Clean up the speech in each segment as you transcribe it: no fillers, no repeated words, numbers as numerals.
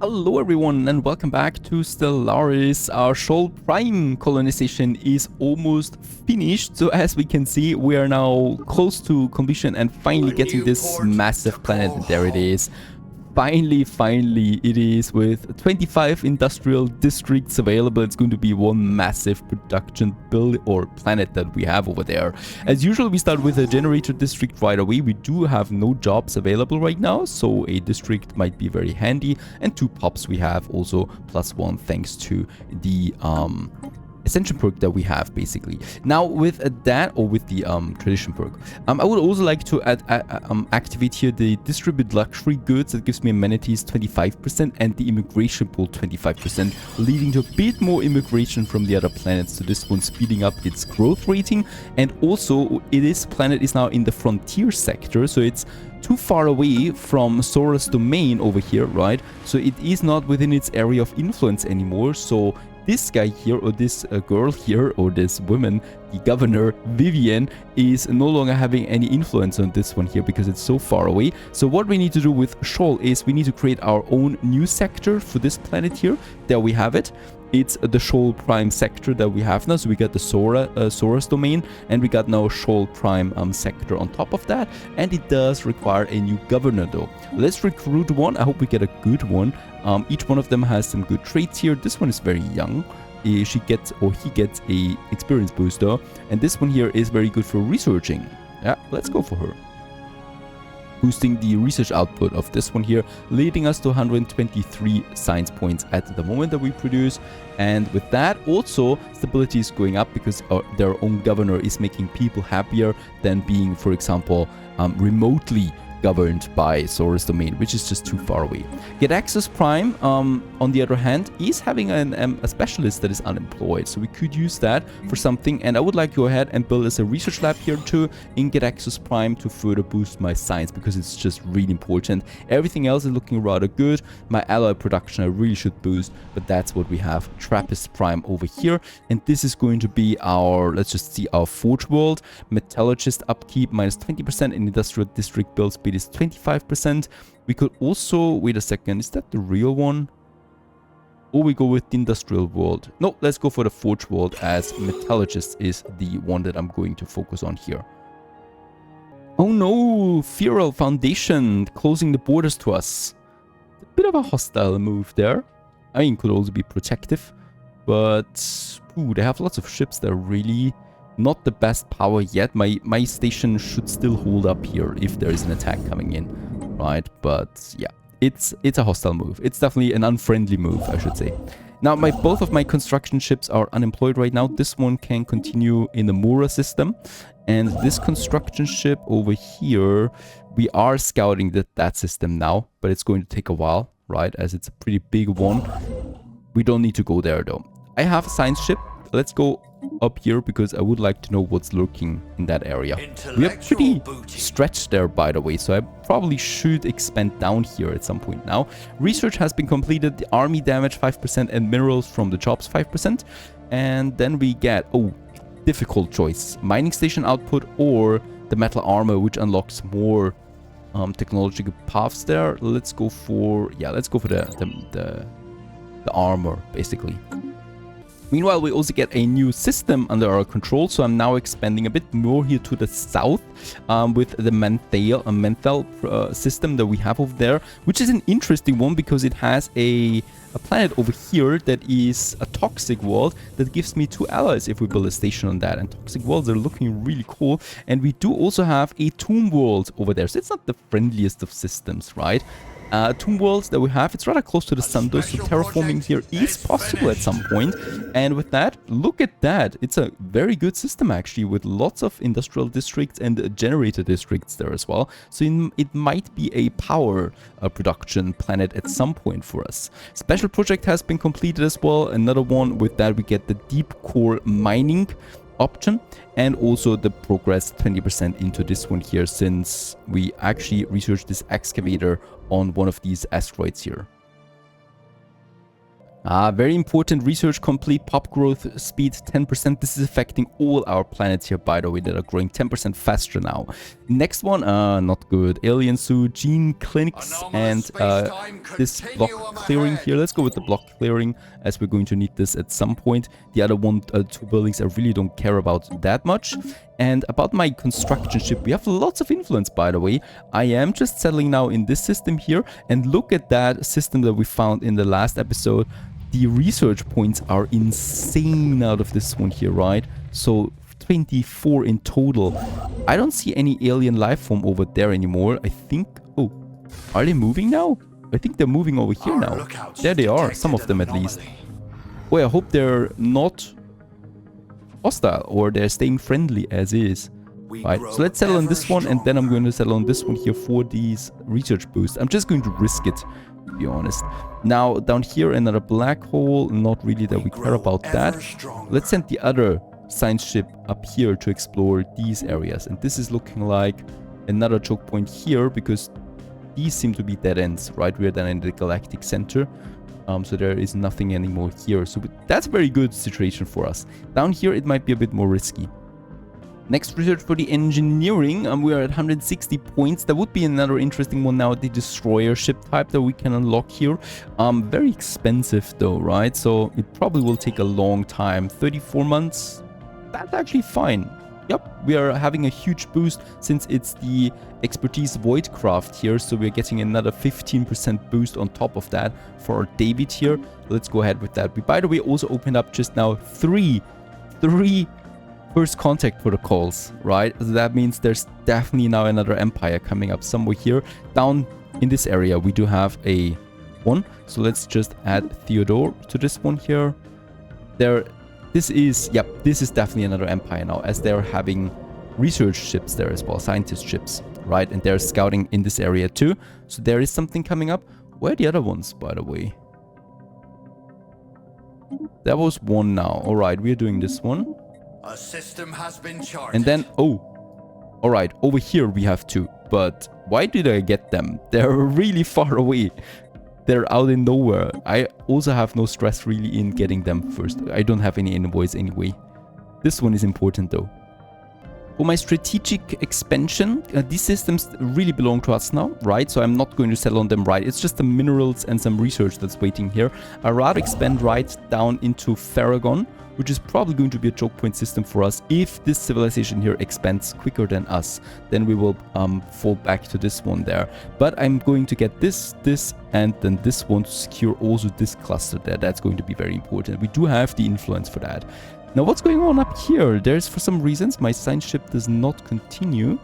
Hello everyone and welcome back to Stellaris. Our Shoal Prime colonization is almost finished, so as we can see we are now close to completion and finally getting this massive planet. There it is. Finally it is with 25 industrial districts available. It's going to be one massive production build or planet that we have over there. As usual, we start with a generator district right away. We do have no jobs available right now, so a district might be very handy, and 2 pops we have also +1 thanks to the Ascension perk that we have basically. Now with that, or with the tradition perk, I would also like to activate here the distribute luxury goods. That gives me amenities 25% and the immigration pool 25%, leading to a bit more immigration from the other planets. So this one speeding up its growth rating, and also this planet is now in the frontier sector, so it's too far away from Sora's domain over here, right? So it is not within its area of influence anymore. So this guy here, or this girl here, or this woman, the governor Vivian, is no longer having any influence on this one here because it's so far away. So what we need to do with Shoal is we need to create our own new sector for this planet here. There we have it. It's the Shoal Prime sector that we have now. So we got the Sora's domain, and we got now Shoal Prime sector on top of that. And it does require a new governor though. Let's recruit one. I hope we get a good one. Each one of them has some good traits here. This one is very young. She gets, or he gets, a experience booster, and this one here is very good for researching. Yeah, let's go for her. Boosting the research output of this one here, leading us to 123 science points at the moment that we produce. And with that, also stability is going up because their own governor is making people happier than being, for example, remotely governed by Sora's domain, which is just too far away. Get Access Prime, on the other hand, is having a specialist that is unemployed, so we could use that for something. And I would like to go ahead and build as a research lab here too in Get Access Prime to further boost my science, because it's just really important. Everything else is looking rather good. My alloy production I really should boost, but that's what we have. Trappist Prime over here, and this is going to be our, let's just see, our Forge World. Metallurgist upkeep -20%, and industrial district build speed is 25%. We could also, wait a second, is that the real one? Or we go with the industrial world? No, let's go for the Forge World, as metallurgist is the one that I'm going to focus on here. Oh no, Feral Foundation closing the borders to us. A bit of a hostile move there. I mean, could also be protective, but ooh, they have lots of ships that are really not the best power yet. My station should still hold up here if there is an attack coming in, right? But yeah, it's a hostile move. It's definitely an unfriendly move, I should say. Now, both of my construction ships are unemployed right now. This one can continue in the Mura system, and this construction ship over here, we are scouting that system now, but it's going to take a while, right? As it's a pretty big one. We don't need to go there though. I have a science ship. Let's go up here because I would like to know what's lurking in that area. We are pretty stretched there, by the way, so I probably should expand down here at some point now. Research has been completed, the army damage 5% and minerals from the jobs 5%. And then we get, oh, difficult choice. Mining station output or the metal armor, which unlocks more technological paths there. Let's go for, yeah, let's go for the armor, basically. Meanwhile, we also get a new system under our control, so I'm now expanding a bit more here to the south with the Menthal system that we have over there, which is an interesting one because it has a planet over here that is a toxic world that gives me 2 allies if we build a station on that. And toxic worlds are looking really cool. And we do also have a tomb world over there, so it's not the friendliest of systems, right? Tomb worlds that we have, it's rather close to the sun though, so terraforming here is possible at some point. And with that, look at that, it's a very good system actually, with lots of industrial districts and generator districts there as well. So it might be a power production planet at some point for us. Special project has been completed as well, another one. With that we get the deep core mining option, and also the progress 20% into this one here, since we actually researched this excavator on one of these asteroids here. Very important. Research complete. Pop growth speed 10%. This is affecting all our planets here, by the way, that are growing 10% faster now. Next one, not good. Alien suit, gene clinics, and this block clearing here. Let's go with the block clearing, as we're going to need this at some point. The other two buildings I really don't care about that much. And about my construction ship, we have lots of influence, by the way. I am just settling now in this system here, and look at that system that we found in the last episode. The research points are insane out of this one here, right? So 24 in total. I don't see any alien life form over there anymore. I think... Oh, are they moving now? I think they're moving over here now. There they are, some of them at least. Boy, I hope they're not hostile or they're staying friendly as is. Right, so let's settle on this one, and then I'm going to settle on this one here for these research boosts. I'm just going to risk it, to be honest. Now, down here, another black hole. Not really that we care about that. Let's send the other science ship up here to explore these areas. And this is looking like another choke point here, because these seem to be dead ends, right? We're then in the galactic center. So there is nothing anymore here. So that's a very good situation for us. Down here, it might be a bit more risky. Next research for the engineering, we are at 160 points. That would be another interesting one now, the destroyer ship type that we can unlock here. Very expensive though, right? So it probably will take a long time. 34 months, that's actually fine. Yep, we are having a huge boost since it's the expertise voidcraft here. So we're getting another 15% boost on top of that for our David here. Let's go ahead with that. We, by the way, also opened up just now three first contact protocols, right? So that means there's definitely now another empire coming up somewhere here. Down in this area, we do have a one. So let's just add Theodore to this one here. This is definitely another empire now, as they're having research ships there as well, scientist ships, right? And they're scouting in this area too. So there is something coming up. Where are the other ones, by the way? That was one now. All right, we're doing this one. A system has been charted. And then, oh, all right, over here we have two. But why did I get them? They're really far away. They're out in nowhere. I also have no stress really in getting them first. I don't have any envoys anyway. This one is important though. For my strategic expansion, these systems really belong to us now, right? So I'm not going to settle on them, right? It's just the minerals and some research that's waiting here. I'd rather expand right down into Faragon, which is probably going to be a choke point system for us. If this civilization here expands quicker than us, then we will fall back to this one there. But I'm going to get this, and then this one to secure also this cluster there. That's going to be very important. We do have the influence for that. Now, what's going on up here? There's, for some reasons, my science ship does not continue.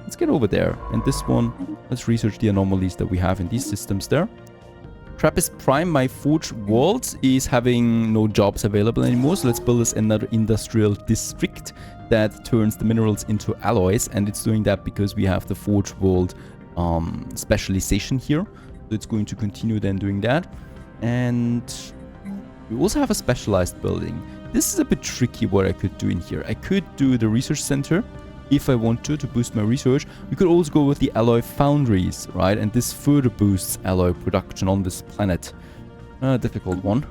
Let's get over there. And this one, let's research the anomalies that we have in these systems there. Trappist Prime, my forge world, is having no jobs available anymore. So let's build us another industrial district that turns the minerals into alloys. And it's doing that because we have the forge world specialization here. So it's going to continue then doing that. And we also have a specialized building. This is a bit tricky what I could do in here. I could do the research center if I want to boost my research. We could also go with the alloy foundries, right? And this further boosts alloy production on this planet. Difficult one.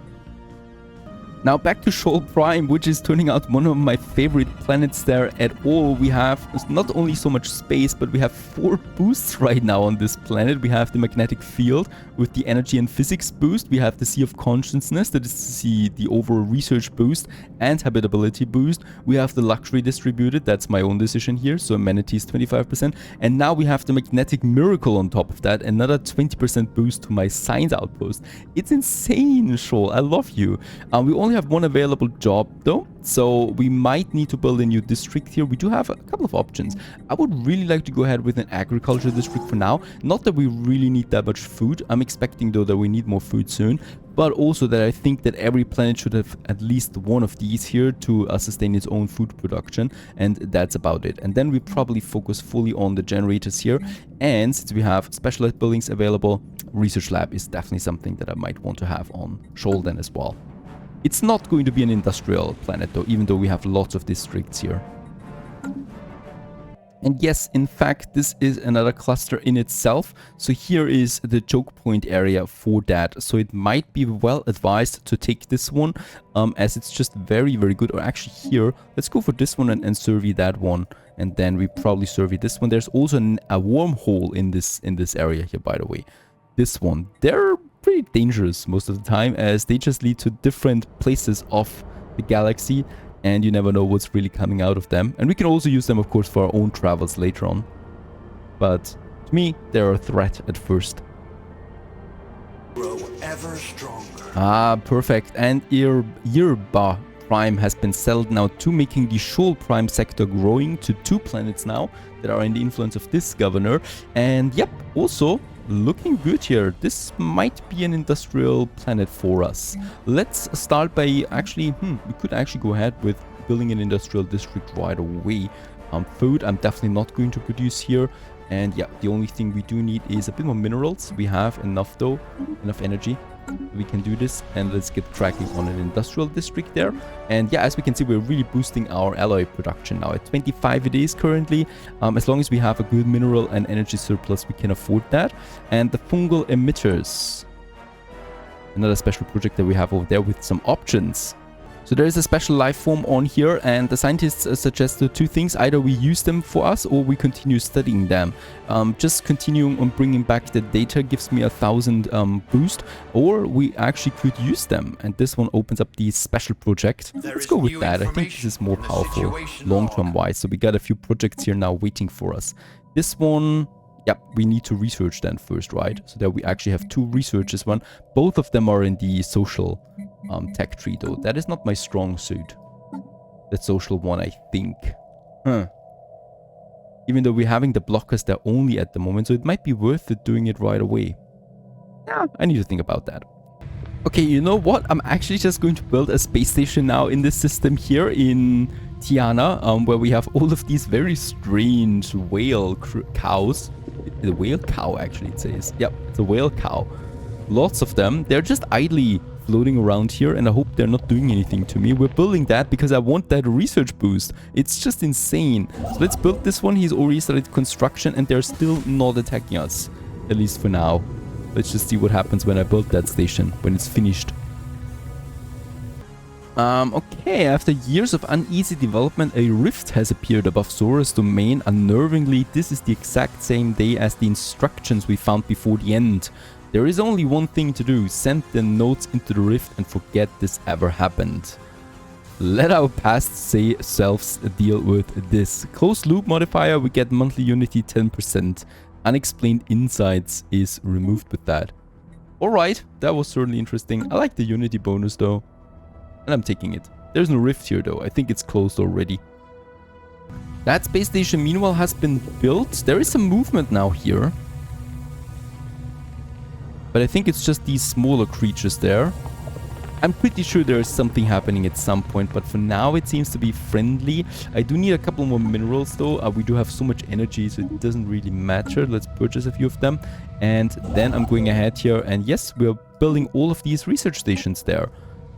Now back to Shoal Prime, which is turning out one of my favorite planets there at all. We have not only so much space, but we have 4 boosts right now on this planet. We have the magnetic field with the energy and physics boost. We have the Sea of Consciousness, that is the overall research boost and habitability boost. We have the luxury distributed, that's my own decision here, so amenities 25%. And now we have the magnetic miracle on top of that, another 20% boost to my science outpost. It's insane, Shoal, I love you. We only have one available job though, so we might need to build a new district here. We do have a couple of options. I would really like to go ahead with an agriculture district for now. Not that we really need that much food. I'm expecting though that we need more food soon, but also that I think that every planet should have at least one of these here to sustain its own food production, and that's about it. And then we probably focus fully on the generators here, and since we have specialized buildings available, research lab is definitely something that I might want to have on Shoal then as well. It's not going to be an industrial planet though, even though we have lots of districts here. And yes, in fact, this is another cluster in itself. So here is the choke point area for that. So it might be well advised to take this one, as it's just very, very good. Or actually here, let's go for this one and survey that one. And then we probably survey this one. There's also a wormhole in this area here, by the way. This one. They're pretty dangerous most of the time, as they just lead to different places of the galaxy. And you never know what's really coming out of them. And we can also use them, of course, for our own travels later on. But to me, they're a threat at first. Grow ever stronger. Ah, perfect. And Irba Prime has been settled now to making the Shoal Prime sector growing to 2 planets now that are in the influence of this governor. And yep, also looking good here. This might be an industrial planet for us. Let's start by actually, we could actually go ahead with building an industrial district right away. Food I'm definitely not going to produce here. And yeah, the only thing we do need is a bit more minerals. We have enough though, enough energy. We can do this, and let's get cracking on an industrial district there. And yeah, as we can see, we're really boosting our alloy production now. At 25 it is currently. As long as we have a good mineral and energy surplus, we can afford that. And the fungal emitters, another special project that we have over there with some options. So there is a special life form on here, and the scientists suggested 2 things. Either we use them for us or we continue studying them. Just continuing on bringing back the data gives me 1,000 boost, or we actually could use them. And this one opens up the special project. Let's go with that. I think this is more powerful long-term wise. So we got a few projects here now waiting for us. This one, yep, we need to research then first, right? So there we actually have 2 researches. Both of them are in the social tech tree though. That is not my strong suit. That social one, I think. Even though we're having the blockers there only at the moment, so it might be worth it doing it right away. Yeah, I need to think about that. Okay, you know what? I'm actually just going to build a space station now in this system here in Tiana, where we have all of these very strange whale cows. The whale cow, actually, it says. Yep, it's a whale cow. Lots of them. They're just idly floating around here, and I hope they're not doing anything to me. We're building that because I want that research boost. It's just insane. So let's build this one. He's already started construction, and they're still not attacking us, at least for now. Let's just see what happens when I build that station, when it's finished. Okay, after years of uneasy development, a rift has appeared above Zora's domain. Unnervingly, this is the exact same day as the instructions we found before the end. There is only one thing to do: send the notes into the rift and forget this ever happened. Let our past selves deal with this. Closed loop modifier, we get monthly unity 10%. Unexplained insights is removed with that. Alright, that was certainly interesting. I like the unity bonus though. And I'm taking it. There's no rift here though. I think it's closed already. That space station meanwhile has been built. There is some movement now here. But I think it's just these smaller creatures there. I'm pretty sure there is something happening at some point, but for now it seems to be friendly. I do need a couple more minerals though. We do have so much energy, so it doesn't really matter. Let's purchase a few of them. And then I'm going ahead here, and yes, we're building all of these research stations there.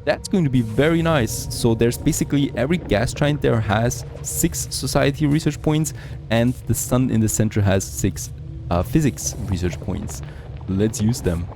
That's going to be very nice. So there's basically every gas giant there has 6 society research points, and the sun in the center has 6 physics research points. Let's use them.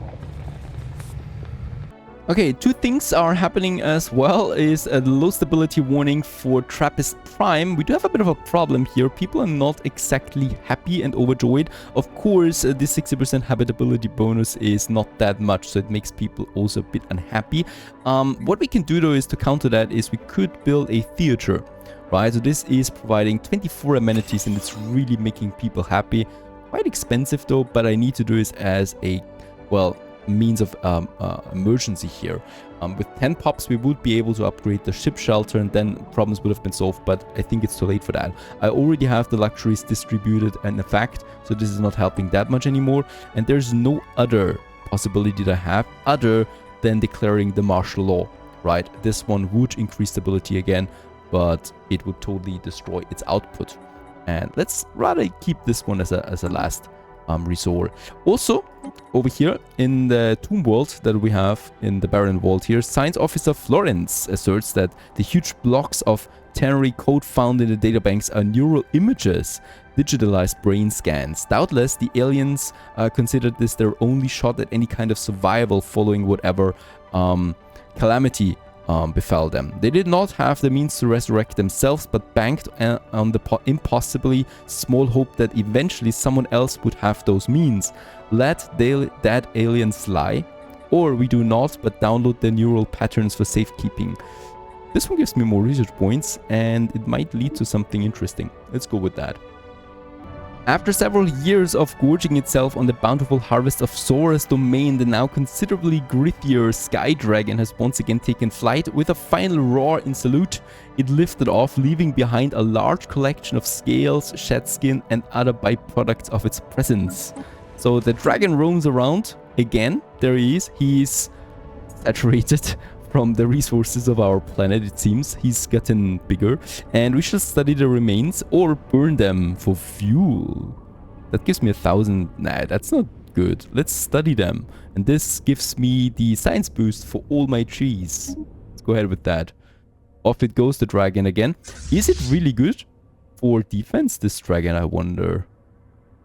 Okay, 2 things are happening as well. Is a low stability warning for Trappist Prime. We do have a bit of a problem here. People are not exactly happy and overjoyed. Of course, the 60% habitability bonus is not that much, so it makes people also a bit unhappy. What we can do though is to counter that is we could build a theater, right? So this is providing 24 amenities, and it's really making people happy. Quite expensive though, but I need to do this as a, well, means of emergency here. With 10 pops we would be able to upgrade the ship shelter, and then problems would have been solved, but I think it's too late for that. I already have the luxuries distributed and effect, so this is not helping that much anymore, and there's no other possibility that I have other than declaring the martial law, right? This one would increase stability again, but it would totally destroy its output. And let's rather keep this one as a last resort. Also, over here in the tomb world that we have in the Barren Vault here, Science Officer Florence asserts that the huge blocks of ternary code found in the databanks are neural images, digitalized brain scans. Doubtless, the aliens considered this their only shot at any kind of survival following whatever calamity befell them. They did not have the means to resurrect themselves, but banked on the impossibly small hope that eventually someone else would have those means. Let that aliens lie, or we do not, but download their neural patterns for safekeeping. This one gives me more research points, and it might lead to something interesting. Let's go with that. After several years of gorging itself on the bountiful harvest of Zora's domain, the now considerably grittier Sky Dragon has once again taken flight. With a final roar in salute, it lifted off, leaving behind a large collection of scales, shed skin, and other byproducts of its presence. So the dragon roams around again. There he is. He's saturated from the resources of our planet, it seems. He's gotten bigger, and we shall study the remains or burn them for fuel. That gives me 1,000. Nah, that's not good. Let's study them, and this gives me the science boost for all my trees. Let's go ahead with that. Off it goes, the dragon again. Is it really good for defense, this dragon, I wonder?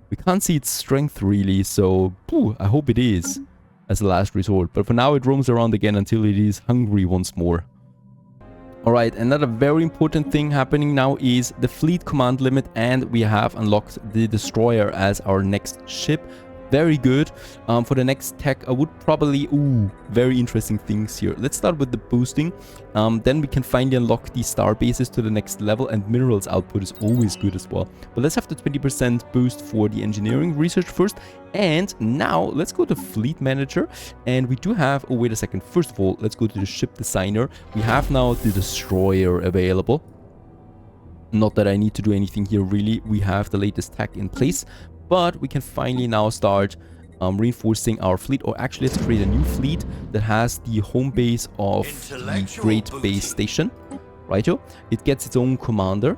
We can't see its strength really, so I hope it is as a last resort. But for now, it roams around again until it is hungry once more. Alright, another very important thing happening now is the fleet command limit, and we have unlocked the destroyer as our next ship. Very good. For the next tech, I would probably... very interesting things here. Let's start with the boosting. Then we can finally unlock the star bases to the next level, and minerals output is always good as well. But let's have the 20% boost for the engineering research first. And now let's go to fleet manager, and we do have... oh, wait a second. First of all, let's go to the ship designer. We have now the destroyer available. Not that I need to do anything here really. We have the latest tech in place. But we can finally now start reinforcing our fleet. Or actually, let's create a new fleet that has the home base of the Great Base Station. Righto. It gets its own commander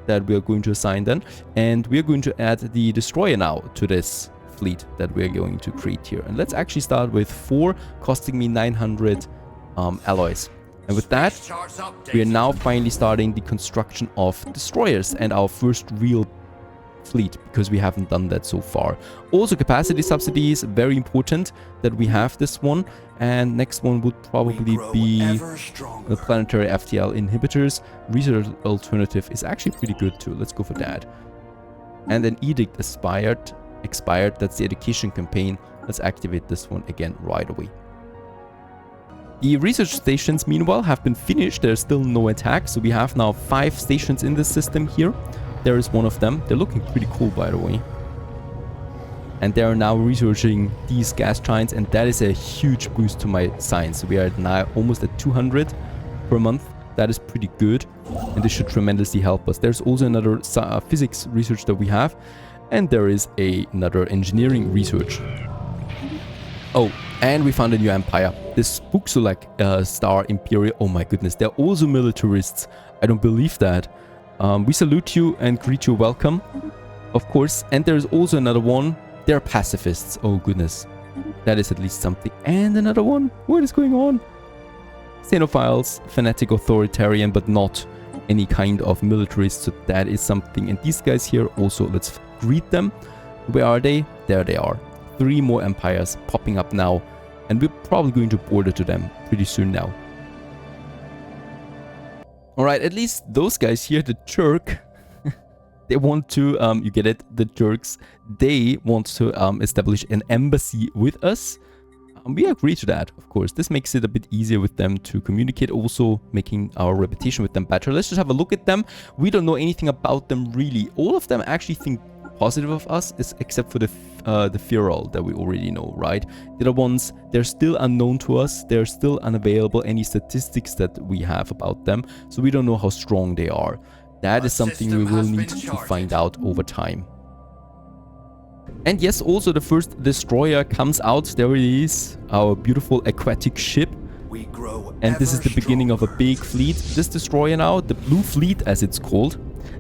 that we are going to assign then. And we are going to add the destroyer now to this fleet that we are going to create here. And let's actually start with 4, costing me 900 alloys. And with that, we are now finally starting the construction of destroyers and our first real fleet, because we haven't done that so far. Also, capacity subsidies, very important that we have this one. And next one would probably be the planetary FTL inhibitors. Research alternative is actually pretty good too. Let's go for that. And then edict expired. That's the education campaign. Let's activate this one again right away. The research stations, meanwhile, have been finished. There's still no attack, so we have now 5 stations in the system here. There is one of them. They're looking pretty cool, by the way. And they are now researching these gas giants, and that is a huge boost to my science. We are now almost at 200 per month. That is pretty good, and this should tremendously help us. There's also another physics research that we have, and there is another engineering research. Oh, and we found a new empire. This Buxulak Star Imperial. Oh my goodness, they're also militarists. I don't believe that. We salute you and greet you welcome, of course. And there's also another one. They're pacifists. Oh goodness. That is at least something. And another one. What is going on? Xenophiles, fanatic authoritarian, but not any kind of militarist. So that is something. And these guys here also, let's greet them. Where are they? There they are. 3 more empires popping up now. And we're probably going to border to them pretty soon now. Alright, at least those guys here, the Turk, they want to, you get it, the Turks, they want to establish an embassy with us. We agree to that, of course. This makes it a bit easier with them to communicate, also making our reputation with them better. Let's just have a look at them. We don't know anything about them really. All of them actually think positive of us, except for the Feral that we already know, right? The other ones, they're still unknown to us. They're still unavailable, any statistics that we have about them. So we don't know how strong they are. That is something we will need to find out over time. And yes, also the first destroyer comes out. There it is, our beautiful aquatic ship. And this is the beginning of a big fleet. This destroyer now, the Blue Fleet as it's called.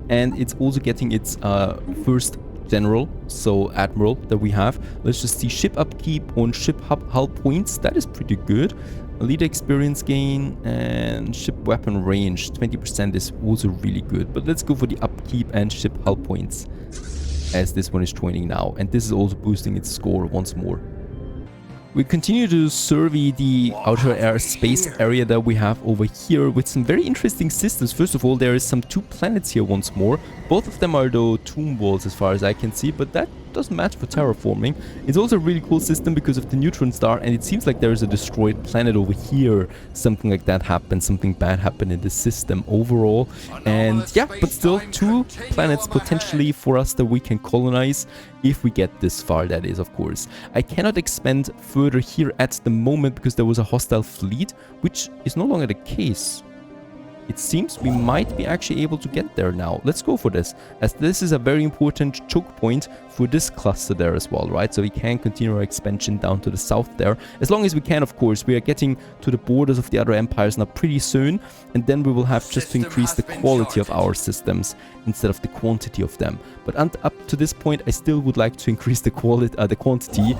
And it's also getting its first general, so admiral that we have. Let's just see ship upkeep on ship hull points. That is pretty good. Leader experience gain and ship weapon range 20% is also really good. But let's go for the upkeep and ship hull points, as this one is joining now, and this is also boosting its score once more. We continue to survey the outer air space area that we have over here with some very interesting systems. First of all, there is some 2 planets here once more. Both of them are though tomb walls as far as I can see, but that doesn't matter for terraforming. It's also a really cool system because of the neutron star, and it seems like there is a destroyed planet over here. Something like that happened, something bad happened in the system overall. And yeah, but still 2 planets potentially for us that we can colonize if we get this far, that is, of course. I cannot expand further here at the moment because there was a hostile fleet, which is no longer the case. It seems we might be actually able to get there now. Let's go for this, as this is a very important choke point for this cluster there as well, right? So we can continue our expansion down to the south there, as long as we can, of course. We are getting to the borders of the other empires now pretty soon, and then we will have just to increase the quality of our systems instead of the quantity of them. But up to this point, I still would like to increase the quantity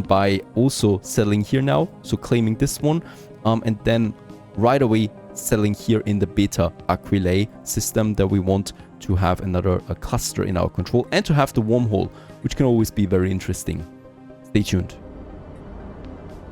by also settling here now, so claiming this one, and then right away settling here in the beta Aquilae system that we want to have another cluster in our control, and to have the wormhole, which can always be very interesting. Stay tuned.